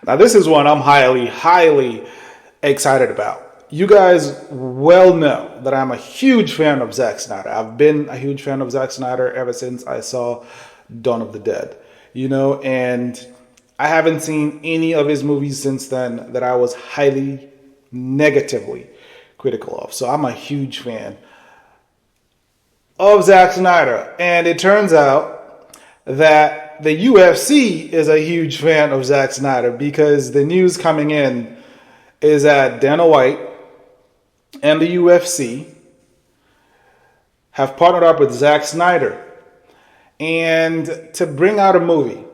Now, this is one I'm highly excited about. You guys well know that I'm a huge fan of Zack Snyder. I've been a huge fan of Zack Snyder ever since I saw Dawn of the Dead. And I haven't seen any of his movies since then that I was highly negatively critical of. So I'm a huge fan of Zack Snyder. And it turns out that the UFC is a huge fan of Zack Snyder because the news coming in is that Dana White and the UFC have partnered up with Zack Snyder and to bring out a movie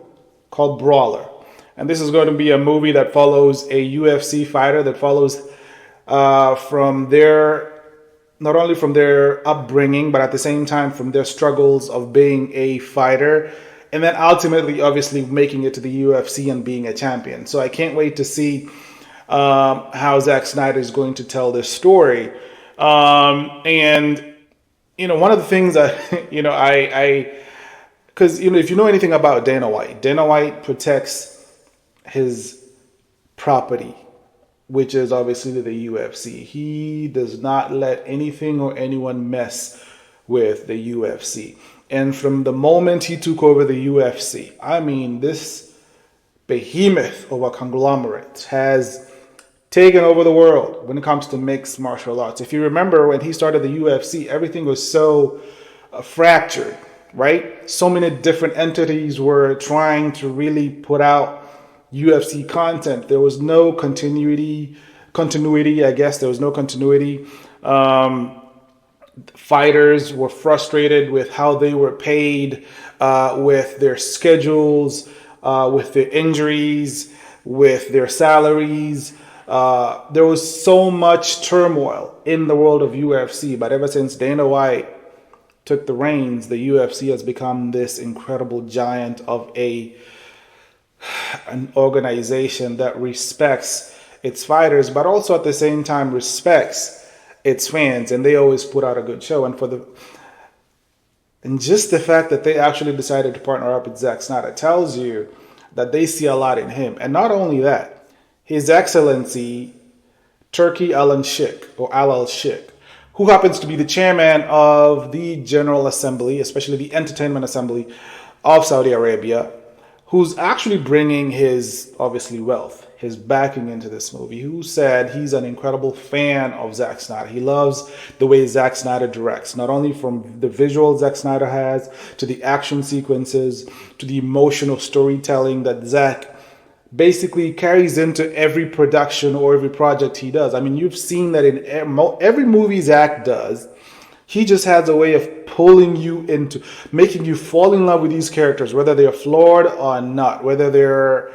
called Brawler. And this is going to be a movie that follows a UFC fighter that follows from their not only from their upbringing, but at the same time from their struggles of being a fighter, and then ultimately, obviously, making it to the UFC and being a champion. So I can't wait to see how Zack Snyder is going to tell this story. And one of the things that because if you know anything about Dana White protects his property, which is obviously the UFC. He does not let anything or anyone mess with the UFC. And from the moment he took over the UFC, I mean, this behemoth of a conglomerate has taken over the world when it comes to mixed martial arts. If you remember when he started the UFC, everything was so fractured, right? So many different entities were trying to really put out UFC content. There was no continuity. I guess there was no continuity. Fighters were frustrated with how they were paid, with their schedules, with their injuries, with their salaries. There was so much turmoil in the world of UFC. But ever since Dana White took the reins, the UFC has become this incredible giant of an organization that respects its fighters, but also at the same time respects its fans, and they always put out a good show. And just the fact that they actually decided to partner up with Zack Snyder tells you that they see a lot in him. And not only that, His Excellency Turkey Al Sheikh, who happens to be the chairman of the General Assembly, especially the Entertainment Assembly of Saudi Arabia, who's actually bringing his, obviously, wealth, his backing into this movie, who said he's an incredible fan of Zack Snyder. He loves the way Zack Snyder directs, not only from the visuals Zack Snyder has, to the action sequences, to the emotional storytelling that Zack basically carries into every production or every project he does. I mean, you've seen that in every movie Zack does. He just has a way of pulling you into, making you fall in love with these characters, whether they're flawed or not, whether they're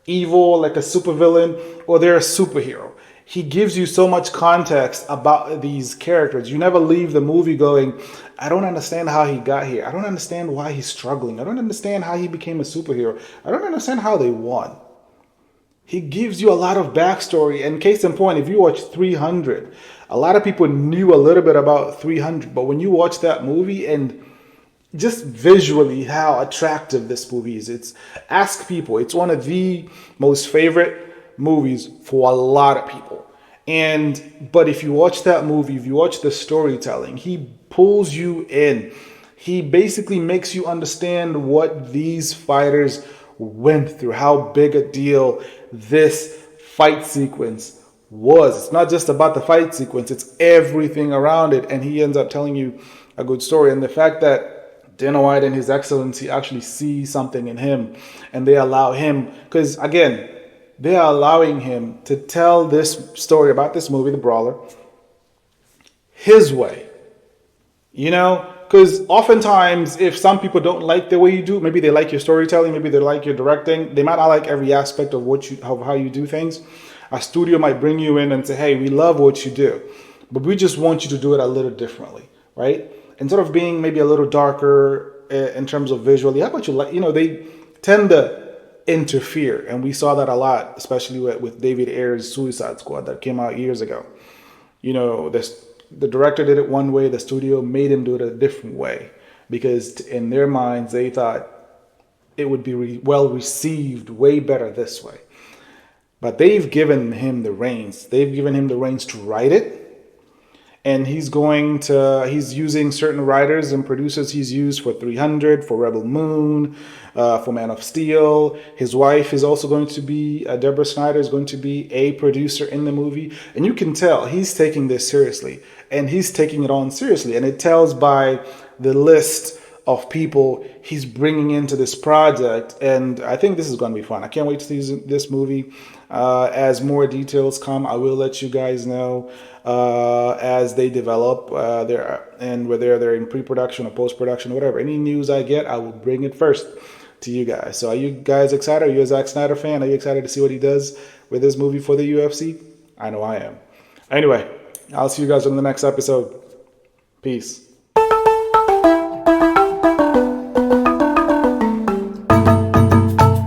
evil like a supervillain or they're a superhero. He gives you so much context about these characters. You never leave the movie going, I don't understand how he got here. I don't understand why he's struggling. I don't understand how he became a superhero. I don't understand how they won. He gives you a lot of backstory. And case in point, if you watch 300, a lot of people knew a little bit about 300, but when you watch that movie and just visually how attractive this movie is, ask people. It's one of the most favorite movies for a lot of people. But if you watch that movie, if you watch the storytelling, he pulls you in. He basically makes you understand what these fighters went through, how big a deal this fight sequence was. It's not just about the fight sequence, it's everything around it. And he ends up telling you a good story. And the fact that Dana White and His Excellency actually see something in him and they allow him, because again, they are allowing him to tell this story about this movie, The Brawler, his way. Because oftentimes, if some people don't like the way you do, maybe they like your storytelling, maybe they like your directing, they might not like every aspect of how you do things. A studio might bring you in and say, hey, we love what you do, but we just want you to do it a little differently, right? Instead of being maybe a little darker in terms of visually, how about they tend to interfere. And we saw that a lot, especially with David Ayer's Suicide Squad that came out years ago. The director did it one way, the studio made him do it a different way because in their minds, they thought it would be well received way better this way. But they've given him the reins. They've given him the reins to write it. And he's using certain writers and producers he's used for 300, for Rebel Moon, for Man of Steel. His wife is also going to be, Deborah Snyder is going to be a producer in the movie. And you can tell he's taking this seriously. And he's taking it on seriously. And it tells by the list of people he's bringing into this project. And I think this is going to be fun. I can't wait to see this movie. As more details come, I will let you guys know as they develop and whether they're in pre-production or post-production, whatever. Any news I get, I will bring it first to you guys. So are you guys excited? Are you a Zack Snyder fan? Are you excited to see what he does with this movie for the UFC? I know I am. Anyway, I'll see you guys on the next episode. Peace.